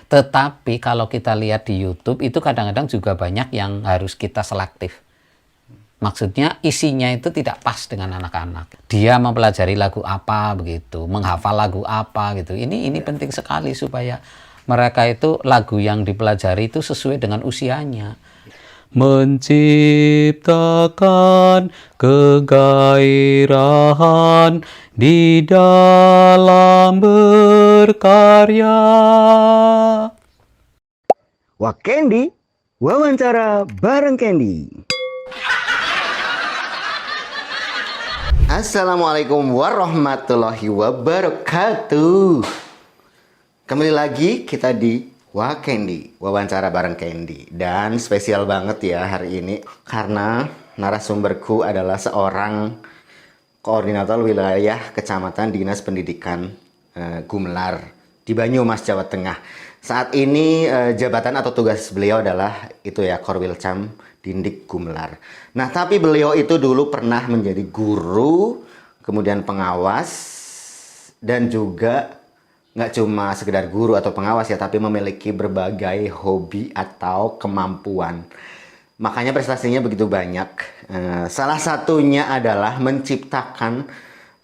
Tetapi kalau kita lihat di YouTube itu kadang-kadang juga banyak yang harus kita selektif. Maksudnya isinya itu tidak pas dengan anak-anak. Dia mempelajari lagu apa begitu, menghafal lagu apa gitu. Ini penting sekali supaya mereka itu lagu yang dipelajari itu sesuai dengan usianya. Menciptakan kegairahan di dalam berkarya. Wah Candy, wawancara bareng Candy. Assalamualaikum warahmatullahi wabarakatuh. Kembali lagi kita di Wah Candy, wawancara bareng Candy. Dan spesial banget ya hari ini karena narasumberku adalah seorang koordinator wilayah kecamatan Dinas Pendidikan Gumelar di Banyumas, Jawa Tengah. Saat ini jabatan atau tugas beliau adalah itu ya, Korwilcam Dindik Gumelar. Nah, tapi beliau itu dulu pernah menjadi guru, kemudian pengawas, dan juga nggak cuma sekedar guru atau pengawas ya, tapi memiliki berbagai hobi atau kemampuan. Makanya prestasinya begitu banyak. Salah satunya adalah menciptakan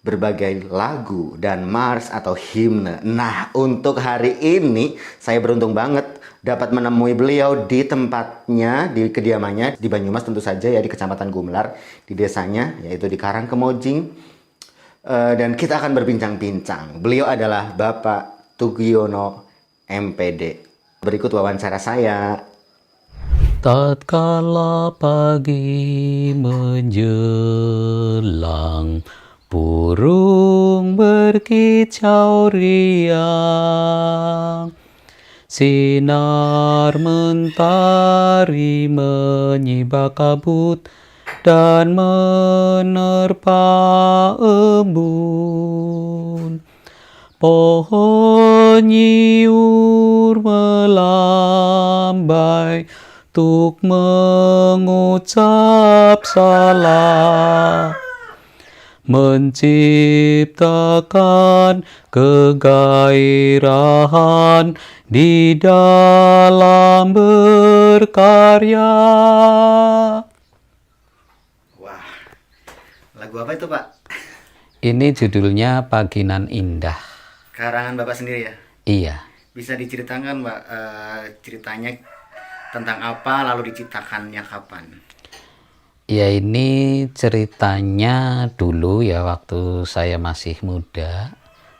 berbagai lagu dan mars atau himne. Nah, untuk hari ini saya beruntung banget dapat menemui beliau di tempatnya, di kediamannya di Banyumas tentu saja ya, di Kecamatan Gumelar, di desanya yaitu di Karangkemojing. Dan kita akan berbincang-bincang. Beliau adalah Bapak Tugiono MPD. Berikut wawancara saya. Tatkala pagi menjelang, burung berkicau riang, sinar mentari menyibak kabut dan menerpa embun. Pohon nyiur melambai untuk mengucap salam, menciptakan kegairahan di dalam berkarya. Wah, lagu apa itu Pak? Ini judulnya Paginan Indah. Karangan Bapak sendiri ya? Iya. Bisa diceritakan Pak, ceritanya tentang apa, lalu diciptakannya kapan? Ya, ini ceritanya dulu ya, waktu saya masih muda,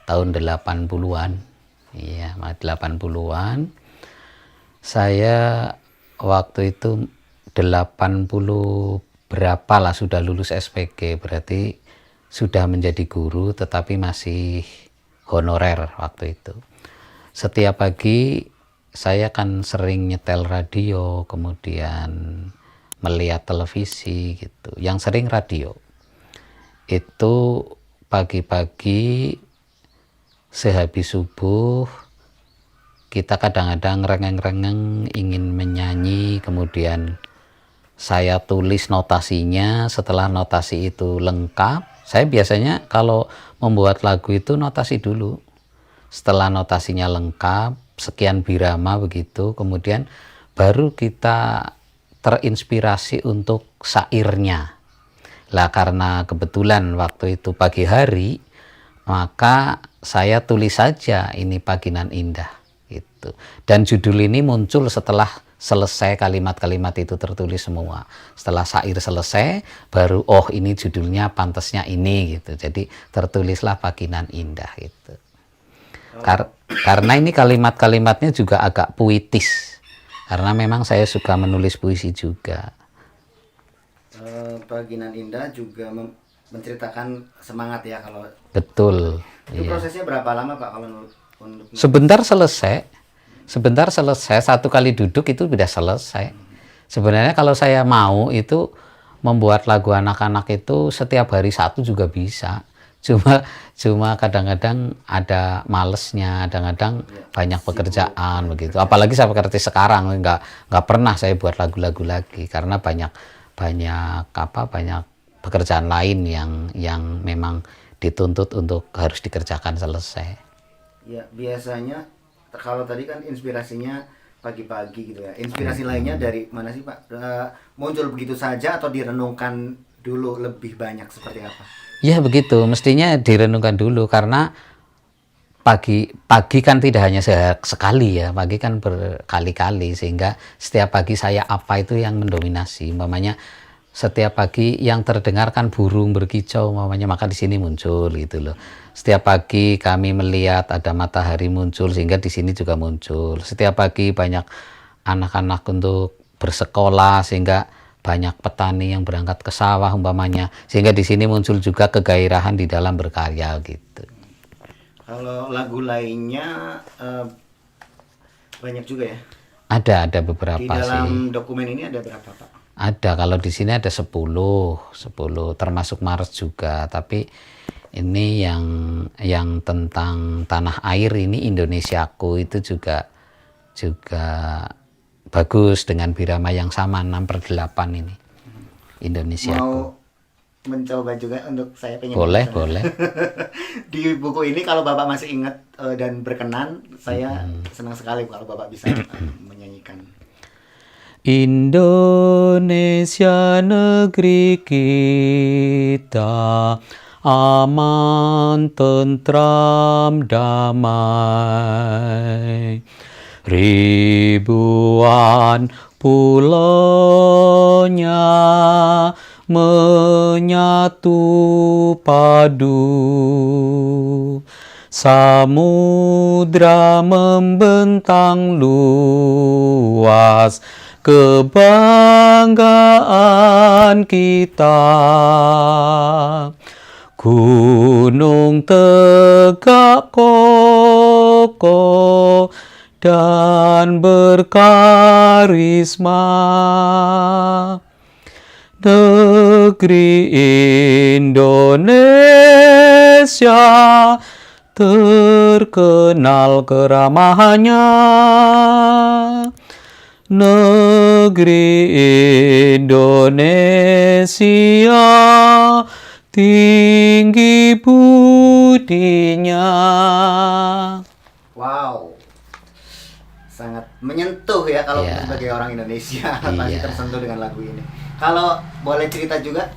tahun 80-an. Iya, 80-an. Saya waktu itu 80 berapa lah, sudah lulus SPG, berarti sudah menjadi guru tetapi masih honorer waktu itu. Setiap pagi saya kan sering nyetel radio, kemudian melihat televisi gitu. Yang sering radio. Itu pagi-pagi sehabis subuh kita kadang-kadang rengeng-rengeng ingin menyanyi, kemudian saya tulis notasinya. Setelah notasi itu lengkap, saya biasanya kalau membuat lagu itu notasi dulu. Setelah notasinya lengkap, sekian birama begitu, kemudian baru kita terinspirasi untuk syairnya. Lah karena kebetulan waktu itu pagi hari, maka saya tulis saja ini Paginan Indah gitu. Dan judul ini muncul setelah selesai kalimat-kalimat itu tertulis semua. Setelah syair selesai, baru oh ini judulnya pantasnya ini gitu. Jadi tertulislah Paginan Indah gitu. Karena ini kalimat-kalimatnya juga agak puitis. Karena memang saya suka menulis puisi juga. Paginan Indah juga menceritakan semangat ya kalau. Betul. Itu iya. prosesnya berapa lama Pak kalau untuk Sebentar selesai. Sebentar selesai, satu kali duduk itu sudah selesai. Sebenarnya kalau saya mau itu membuat lagu anak-anak itu setiap hari satu juga bisa. Cuma kadang-kadang ada malesnya, kadang-kadang banyak pekerjaan begitu. Apalagi saya seperti sekarang nggak pernah saya buat lagu-lagu lagi karena banyak pekerjaan lain yang memang dituntut untuk harus dikerjakan selesai. Ya biasanya kalau tadi kan inspirasinya pagi-pagi gitu ya. Inspirasi lainnya dari mana sih Pak? Muncul begitu saja atau direnungkan dulu lebih banyak seperti apa? Ya begitu, mestinya direnungkan dulu karena pagi kan tidak hanya sekali ya, pagi kan berkali-kali sehingga setiap pagi saya apa itu yang mendominasi. Umpamanya setiap pagi yang terdengar kan burung berkicau umpamanya, maka di sini muncul gitu loh. Setiap pagi kami melihat ada matahari muncul sehingga di sini juga muncul. Setiap pagi banyak anak-anak untuk bersekolah sehingga banyak petani yang berangkat ke sawah umpamanya, sehingga di sini muncul juga kegairahan di dalam berkarya gitu. Kalau lagu lainnya banyak juga ya? Ada Di beberapa sih. dalam dokumen ini ada berapa Pak? Ada, kalau di sini ada 10 termasuk Maret juga, tapi ini yang tentang tanah air ini Indonesiaku itu juga bagus dengan birama yang sama 6/8 ini. Indonesiaku. Mau mencoba juga untuk saya pengen Boleh, bisa. boleh. Di buku ini kalau Bapak masih ingat dan berkenan, saya senang sekali kalau Bapak bisa menyanyikan. Indonesia negeri kita, aman, tentram, damai. Ribuan pulaunya menyatu padu. Samudra membentang luas, kebanggaan kita. Gunung tegak kokoh dan berkarisma. Negeri Indonesia terkenal keramahannya. Negeri Indonesia tinggi budinya. Wow, sangat menyentuh ya kalau Iya. sebagai orang Indonesia pasti Iya. tersentuh dengan lagu ini. Kalau boleh cerita juga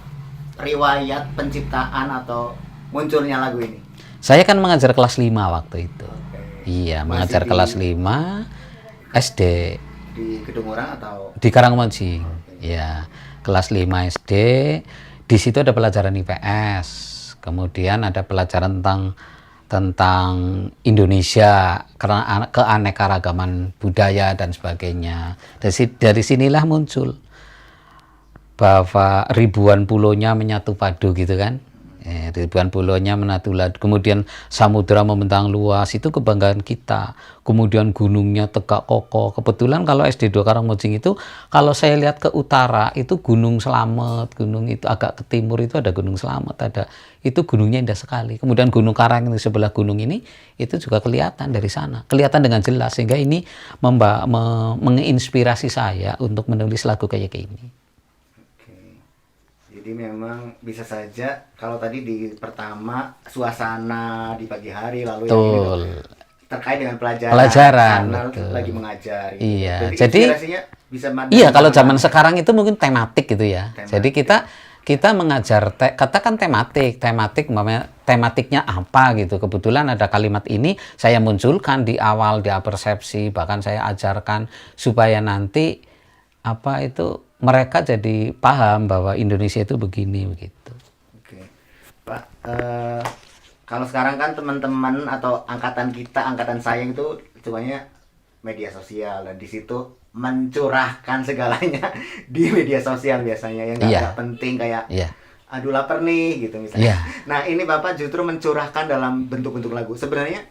riwayat penciptaan atau munculnya lagu ini. Saya kan mengajar kelas 5 waktu itu. Oke. Iya, Masih mengajar kelas 5 SD di Kedung Urang atau di Karangmonjing. Ya, kelas 5 SD. Di situ ada pelajaran IPS. Kemudian ada pelajaran tentang Indonesia, keanekaragaman budaya dan sebagainya. Dari sinilah muncul bahwa ribuan pulaunya menyatu padu gitu kan. Ribuan pulaunya menyatu padu. Kemudian samudera membentang luas, itu kebanggaan kita. Kemudian gunungnya tegak kokoh. Kebetulan kalau SD 2 Karangmonjing itu, kalau saya lihat ke utara itu Gunung Slamet, gunung itu agak ke timur itu ada Gunung Slamet, ada itu gunungnya indah sekali. Kemudian Gunung Karang di sebelah gunung ini itu juga kelihatan dari sana, kelihatan dengan jelas, sehingga ini menginspirasi saya untuk menulis lagu kayak gini. Jadi memang bisa saja kalau tadi di pertama suasana di pagi hari, lalu yang ini tuh terkait dengan pelajaran karena betul. lagi mengajar gitu. Iya, jadi inspirasinya bisa iya, kalau zaman sekarang itu mungkin tematik gitu ya. Tematik. Jadi kita mengajar katakan tematiknya apa gitu. Kebetulan ada kalimat ini saya munculkan di awal, di persepsi, bahkan saya ajarkan supaya nanti apa itu mereka jadi paham bahwa Indonesia itu begini begitu. Oke. Pak, kalau sekarang kan teman-teman atau angkatan kita, angkatan saya itu semuanya media sosial, dan di situ mencurahkan segalanya di media sosial biasanya yang nggak penting kayak aduh lapar nih gitu misalnya. Nah ini Bapak justru mencurahkan dalam bentuk-bentuk lagu. Sebenarnya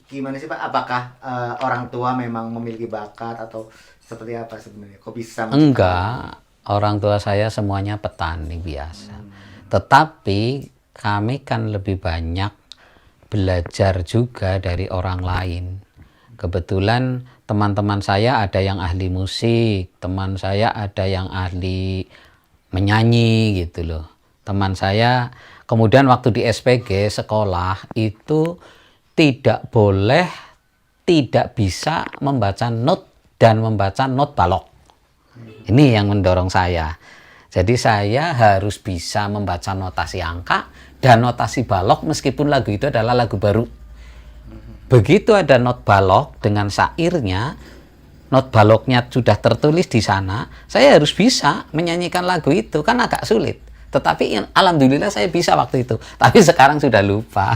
gimana sih Pak? Apakah orang tua memang memiliki bakat atau seperti apa sebenarnya? Kok bisa menciptakan? Enggak, orang tua saya semuanya petani biasa. Tetapi kami kan lebih banyak belajar juga dari orang lain. Kebetulan teman-teman saya ada yang ahli musik, teman saya ada yang ahli menyanyi gitu loh. Teman saya kemudian waktu di SPG sekolah itu tidak boleh, tidak bisa membaca not dan membaca not balok. Ini yang mendorong saya. Jadi saya harus bisa membaca notasi angka dan notasi balok meskipun lagu itu adalah lagu baru. Begitu ada not balok dengan syairnya, not baloknya sudah tertulis di sana, saya harus bisa menyanyikan lagu itu, kan agak sulit. Tetapi alhamdulillah saya bisa waktu itu. Tapi sekarang sudah lupa.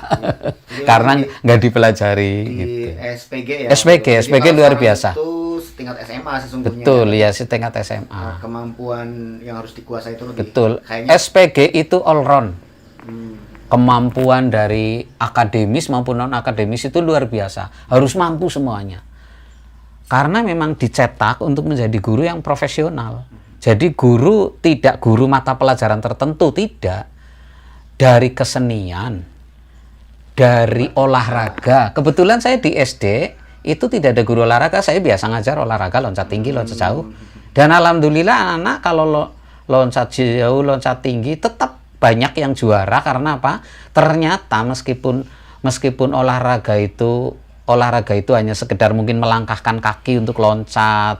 Karena nggak dipelajari. Di gitu. SPG ya? SPG luar biasa. Itu setingkat SMA sesungguhnya. Betul, ya setingkat SMA. Nah, kemampuan yang harus dikuasai itu lebih. Betul. Kayaknya SPG itu all round. Kemampuan dari akademis maupun non akademis itu luar biasa. Harus mampu semuanya. Karena memang dicetak untuk menjadi guru yang profesional. Jadi guru tidak guru mata pelajaran tertentu, tidak. Dari kesenian, dari olahraga. Kebetulan saya di SD itu tidak ada guru olahraga, saya biasa ngajar olahraga, loncat tinggi, loncat jauh. Dan alhamdulillah anak kalau loncat jauh, loncat tinggi tetap banyak yang juara. Karena apa? Ternyata meskipun olahraga itu hanya sekedar mungkin melangkahkan kaki untuk loncat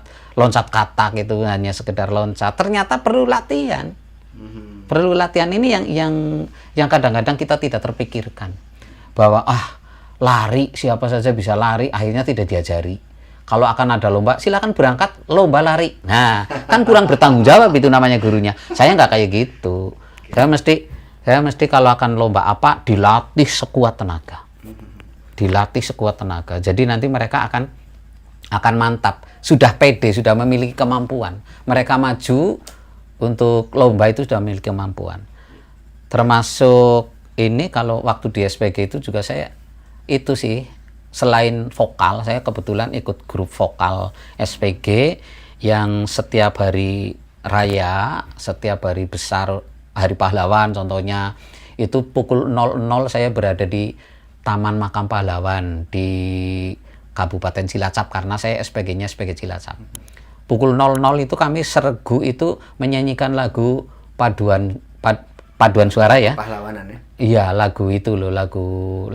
katak itu hanya sekedar loncat. Ternyata perlu latihan. Perlu latihan ini yang kadang-kadang kita tidak terpikirkan. Bahwa lari, siapa saja bisa lari, akhirnya tidak diajari. Kalau akan ada lomba, silakan berangkat lomba lari. Nah, kan kurang bertanggung jawab itu namanya gurunya. Saya nggak kayak gitu. Saya mesti kalau akan lomba apa, dilatih sekuat tenaga. Dilatih sekuat tenaga. Jadi nanti mereka akan mantap, sudah pede, sudah memiliki kemampuan. Mereka maju untuk lomba itu sudah memiliki kemampuan. Termasuk ini kalau waktu di SPG itu juga saya itu sih, selain vokal, saya kebetulan ikut grup vokal SPG yang setiap hari raya, setiap hari besar, hari pahlawan contohnya, itu pukul 00 saya berada di Taman Makam Pahlawan di Kabupaten Cilacap, karena saya SPG-nya SPG Cilacap. Pukul 00 itu kami sergu itu menyanyikan lagu paduan suara ya. Pahlawanan ya. Iya, lagu itu loh, lagu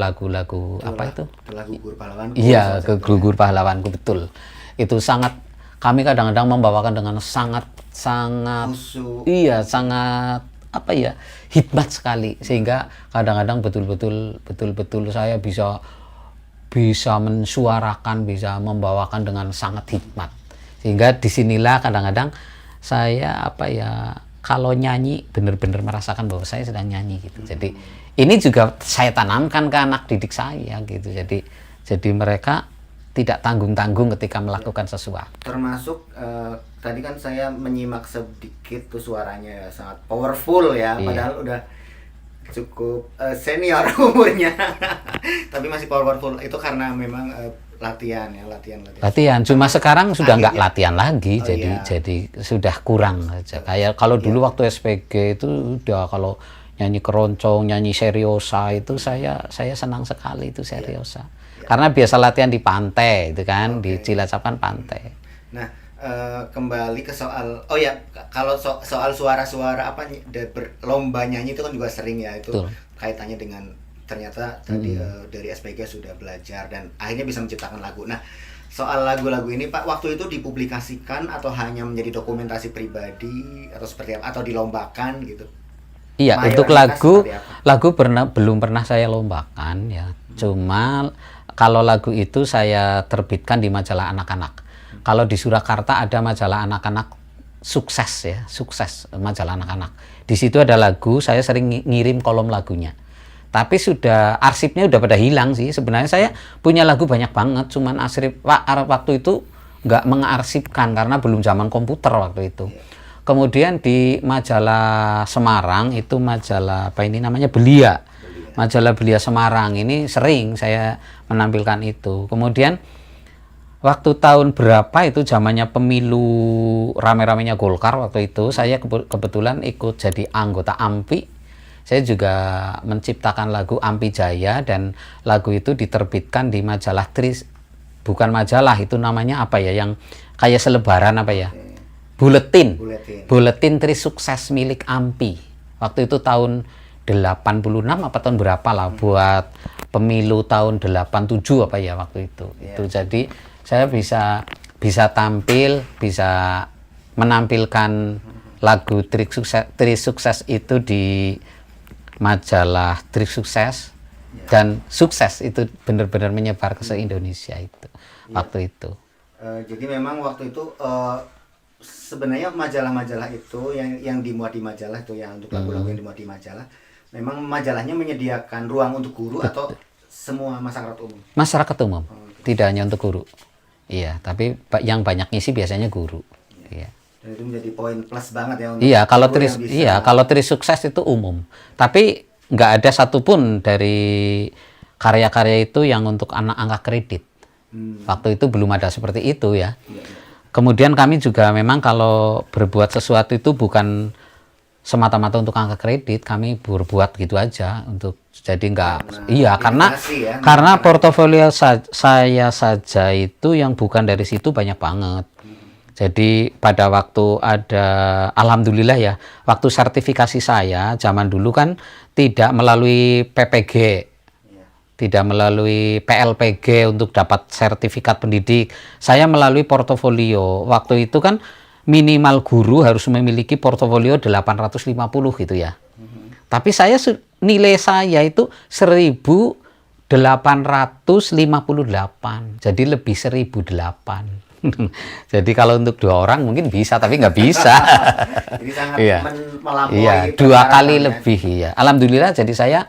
apa itu? Lagu Gugur Pahlawanku. Iya, Gugur Pahlawanku, betul. Itu kami kadang-kadang membawakan dengan sangat iya, sangat hikmat sekali, sehingga kadang-kadang betul-betul saya bisa mensuarakan, bisa membawakan dengan sangat hikmat. Sehingga disinilah kadang-kadang saya kalau nyanyi benar-benar merasakan bahwa saya sedang nyanyi gitu. Jadi ini juga saya tanamkan ke anak didik saya gitu. Jadi mereka tidak tanggung-tanggung ketika melakukan sesuatu. Termasuk tadi kan saya menyimak sedikit tuh suaranya ya, sangat powerful ya. Iya. Padahal udah cukup senior umurnya. Tapi masih powerful. Itu karena memang latihan. Cuma sekarang sudah nggak Akhirnya. latihan lagi. Iya. Jadi sudah kurang aja. Kayak kalau dulu waktu SPG itu udah, kalau nyanyi keroncong, nyanyi seriosa itu saya senang sekali itu seriosa. Karena biasa latihan di pantai itu kan, di Cilacap kan pantai. Nah, kembali ke soal kalau soal suara-suara lomba nyanyi itu kan juga sering ya, itu Betul. kaitannya dengan ternyata tadi dari SPG sudah belajar dan akhirnya bisa menciptakan lagu. Nah, soal lagu-lagu ini Pak, waktu itu dipublikasikan atau hanya menjadi dokumentasi pribadi atau seperti apa, atau dilombakan gitu? Iya, untuk Mayoritas lagu belum pernah saya lombakan ya. Cuma kalau lagu itu saya terbitkan di majalah anak-anak. Kalau di Surakarta ada majalah anak-anak sukses majalah anak-anak. Di situ ada lagu, saya sering ngirim kolom lagunya. Tapi arsipnya udah pada hilang sih. Sebenarnya saya punya lagu banyak banget, cuman waktu itu nggak mengarsipkan karena belum zaman komputer waktu itu. Kemudian di majalah Semarang itu majalah Belia. Majalah Belia Semarang ini sering saya menampilkan itu. Kemudian waktu tahun berapa itu zamannya pemilu rame-ramenya Golkar waktu itu, saya kebetulan ikut jadi anggota AMPI. Saya juga menciptakan lagu AMPI Jaya, dan lagu itu diterbitkan di majalah bukan majalah, itu namanya apa ya, yang kayak selebaran Buletin Tri Sukses milik AMPI. Waktu itu tahun 86 apa tahun berapa lah, buat pemilu tahun 87 apa ya waktu itu. Itu jadi saya bisa tampil, bisa menampilkan lagu Trik Sukses itu di majalah Trik Sukses, dan sukses itu benar-benar menyebar ke se-Indonesia itu waktu itu. Jadi memang waktu itu sebenarnya majalah-majalah itu yang dimuat di majalah itu ya, untuk lagu-lagu yang dimuat di majalah, memang majalahnya menyediakan ruang untuk guru atau semua masyarakat umum? Masyarakat umum, tidak hanya untuk guru. Iya, tapi yang banyak ngisi biasanya guru. Iya. Dan itu menjadi poin plus banget ya untuk kalau Tri Sukses itu umum. Tapi nggak ada satupun dari karya-karya itu yang untuk anak angka kredit. Waktu itu belum ada seperti itu ya. Kemudian kami juga memang kalau berbuat sesuatu itu bukan semata-mata untuk angka kredit, kami berbuat gitu aja untuk jadi karena portofolio saya saja itu yang bukan dari situ banyak banget. Jadi pada waktu ada, alhamdulillah ya, waktu sertifikasi saya zaman dulu kan tidak melalui PPG, tidak melalui PLPG untuk dapat sertifikat pendidik. Saya melalui portofolio. Waktu itu kan minimal guru harus memiliki portofolio 850 gitu ya. Tapi nilai saya itu 1858. Jadi lebih 1008. Jadi kalau untuk 2 orang mungkin bisa, tapi nggak bisa. Jadi sangat melampaui. Iya, 2 kali lebih ya. Alhamdulillah, jadi saya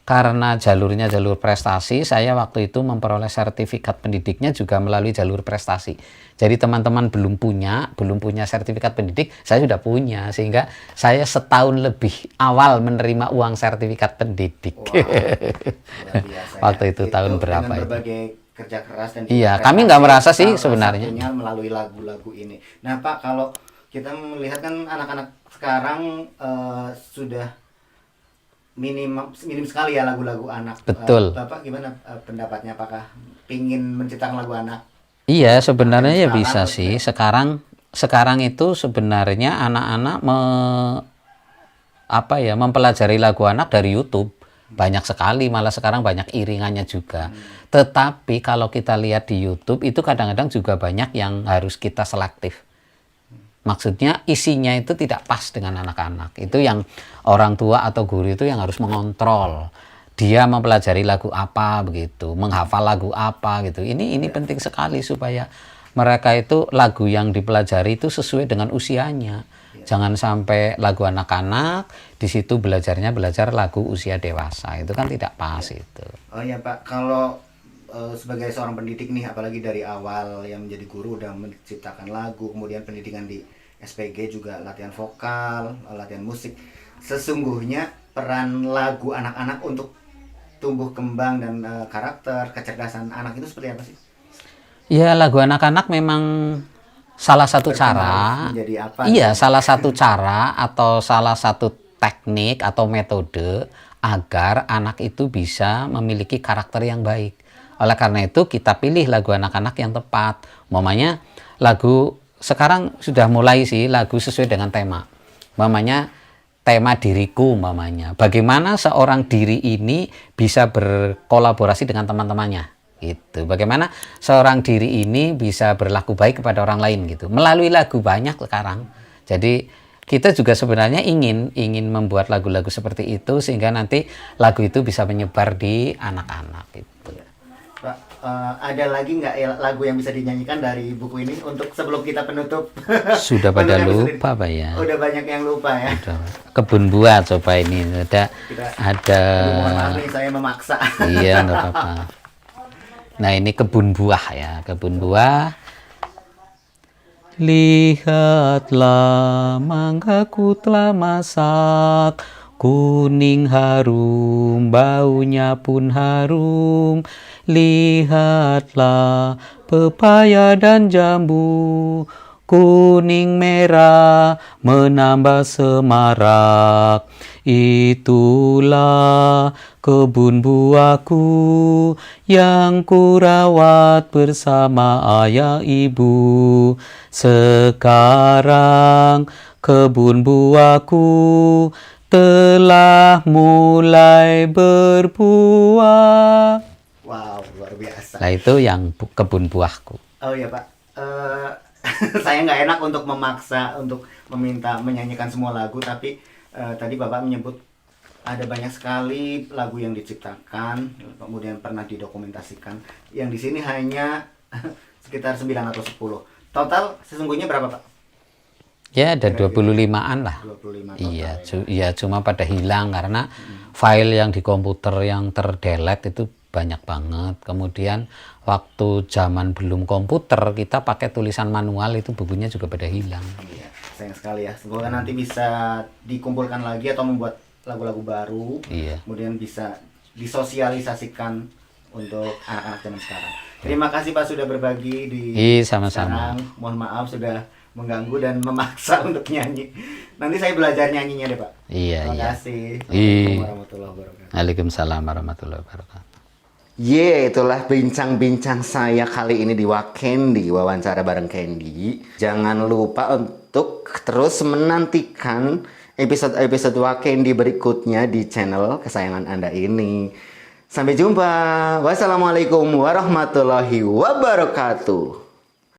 karena jalurnya jalur prestasi, saya waktu itu memperoleh sertifikat pendidiknya juga melalui jalur prestasi. Jadi teman-teman belum punya sertifikat pendidik, saya sudah punya, sehingga saya setahun lebih awal menerima uang sertifikat pendidik. Wow, biasa, waktu itu tahun berapa itu? Berbagai kerja keras dan kami nggak merasa sih sebenarnya. Melalui lagu-lagu ini. Nah Pak, kalau kita melihat kan anak-anak sekarang sudah minim sekali ya lagu-lagu anak. Betul. Bapak gimana pendapatnya? Apakah pingin menciptakan lagu anak? Iya, sebenarnya ya bisa sih. Sekarang itu sebenarnya anak-anak mempelajari lagu anak dari YouTube. Banyak sekali, malah sekarang banyak iringannya juga. Tetapi kalau kita lihat di YouTube itu kadang-kadang juga banyak yang harus kita selektif. Maksudnya isinya itu tidak pas dengan anak-anak. Itu yang orang tua atau guru itu yang harus mengontrol. Dia mempelajari lagu apa begitu, menghafal lagu apa gitu. Ini penting sekali supaya mereka itu lagu yang dipelajari itu sesuai dengan usianya. Jangan sampai lagu anak-anak di situ belajar lagu usia dewasa. Itu kan tidak pas itu. Oh ya Pak, kalau sebagai seorang pendidik nih, apalagi dari awal yang menjadi guru udah menciptakan lagu, kemudian pendidikan di SPG juga latihan vokal, latihan musik. Sesungguhnya peran lagu anak-anak untuk tumbuh kembang dan karakter, kecerdasan anak itu seperti apa sih? Ya, lagu anak-anak memang salah satu cara. Salah satu cara atau salah satu teknik atau metode agar anak itu bisa memiliki karakter yang baik. Oleh karena itu kita pilih lagu anak-anak yang tepat. Umpamanya lagu sekarang sudah mulai sih lagu sesuai dengan tema. Umpamanya tema diriku umpamanya. Bagaimana seorang diri ini bisa berkolaborasi dengan teman-temannya gitu. Bagaimana seorang diri ini bisa berlaku baik kepada orang lain gitu. Melalui lagu banyak sekarang. Jadi kita juga sebenarnya ingin membuat lagu-lagu seperti itu sehingga nanti lagu itu bisa menyebar di anak-anak gitu. Pak, ada lagi nggak lagu yang bisa dinyanyikan dari buku ini untuk sebelum kita penutup? Sudah pada lupa Pak ya. Udah banyak yang lupa ya. Kebun buah coba ini ada. Mohon maaf nih saya memaksa. Iya, nggak apa-apa. Nah ini kebun buah ya, kebun buah. Lihatlah manggaku telah masak, kuning harum, baunya pun harum. Lihatlah pepaya dan jambu, kuning merah menambah semarak. Itulah kebun buahku yang kurawat bersama ayah ibu. Sekarang kebun buahku telah mulai berbuah. Wow, luar biasa. Nah itu yang kebun buahku. Oh iya Pak, saya nggak enak untuk memaksa untuk meminta menyanyikan semua lagu, tapi tadi Bapak menyebut ada banyak sekali lagu yang diciptakan, kemudian pernah didokumentasikan. Yang di sini hanya sekitar 9 atau 10. Total sesungguhnya berapa Pak? Ya ada 25-an lah. 25 total. Iya, iya cuma pada hilang karena file yang di komputer yang terdelete itu banyak banget. Kemudian waktu zaman belum komputer kita pakai tulisan manual, itu bukunya juga pada hilang. Iya, sayang sekali ya. Semoga nanti bisa dikumpulkan lagi atau membuat lagu-lagu baru. Iya. Kemudian bisa disosialisasikan untuk anak-anak zaman sekarang. Terima kasih Pak sudah berbagi di sama-sama. sekarang. Mohon maaf sudah mengganggu dan memaksa untuk nyanyi. Nanti saya belajar nyanyinya deh Pak. Iya, Terima iya. kasih. Assalamualaikum warahmatullahi wabarakatuh. Waalaikumsalam warahmatullahi wabarakatuh. Itulah bincang-bincang saya kali ini di Wakendi, wawancara bareng Candy. Jangan lupa untuk terus menantikan episode-episode Wakendi berikutnya di channel kesayangan Anda ini. Sampai jumpa. Wassalamualaikum warahmatullahi wabarakatuh.